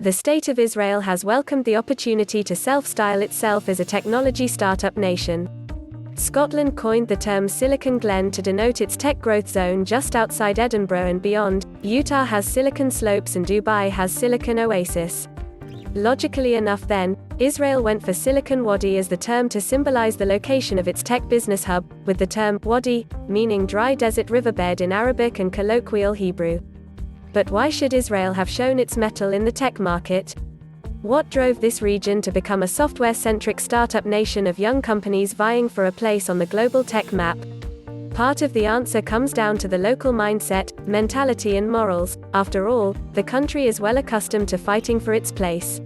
The State of Israel has welcomed the opportunity to self-style itself as a technology startup nation. Scotland coined the term Silicon Glen to denote its tech growth zone just outside Edinburgh and beyond. Utah has Silicon Slopes and Dubai has Silicon Oasis. Logically enough then, Israel went for Silicon Wadi as the term to symbolize the location of its tech business hub, with the term wadi meaning dry desert riverbed in Arabic and colloquial Hebrew. But why should Israel have shown its mettle in the tech market? What drove this region to become a software-centric startup nation of young companies vying for a place on the global tech map? Part of the answer comes down to the local mindset, mentality and morals. After all, the country is well accustomed to fighting for its place.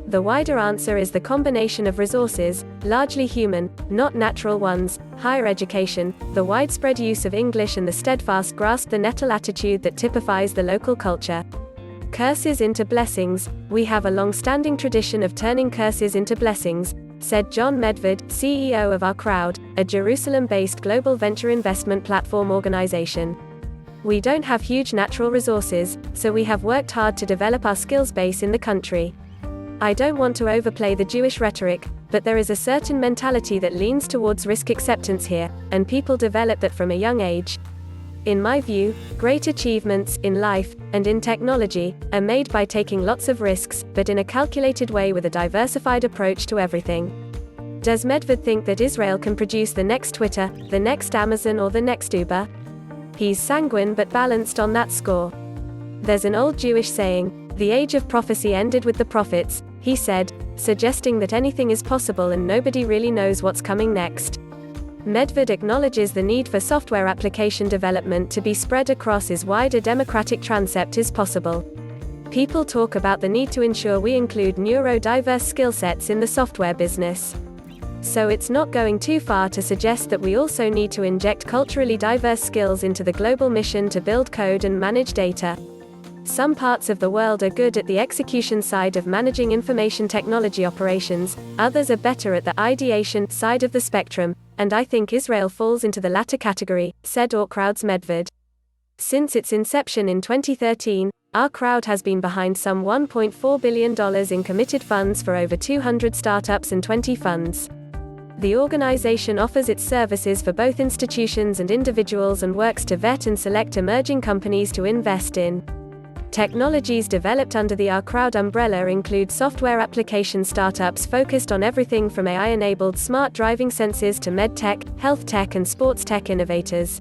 The wider answer is the combination of resources, largely human, not natural ones, higher education, the widespread use of English and the steadfast grasp the nettle attitude that typifies the local culture. Curses into blessings. We have a long-standing tradition of turning curses into blessings, said John Medved, CEO of Our Crowd, a Jerusalem-based global venture investment platform organization. We don't have huge natural resources, so we have worked hard to develop our skills base in the country. I don't want to overplay the Jewish rhetoric, but there is a certain mentality that leans towards risk acceptance here, and people develop that from a young age. In my view, great achievements, in life, and in technology, are made by taking lots of risks, but in a calculated way with a diversified approach to everything. Does Medved think that Israel can produce the next Twitter, the next Amazon or the next Uber? He's sanguine but balanced on that score. There's an old Jewish saying, "The age of prophecy ended with the prophets," he said, suggesting that anything is possible and nobody really knows what's coming next. Medved acknowledges the need for software application development to be spread across as wide a democratic transept as possible. People talk about the need to ensure we include neuro-diverse skill sets in the software business. So it's not going too far to suggest that we also need to inject culturally diverse skills into the global mission to build code and manage data. Some parts of the world are good at the execution side of managing information technology operations, others are better at the ideation side of the spectrum, and I think Israel falls into the latter category, said Our Crowd's Medved. Since its inception in 2013, Our Crowd has been behind some $1.4 billion in committed funds for over 200 startups and 20 funds. The organization offers its services for both institutions and individuals and works to vet and select emerging companies to invest in. Technologies developed under the Our Crowd umbrella include software application startups focused on everything from AI-enabled smart driving sensors to medtech, health tech and sports tech innovators.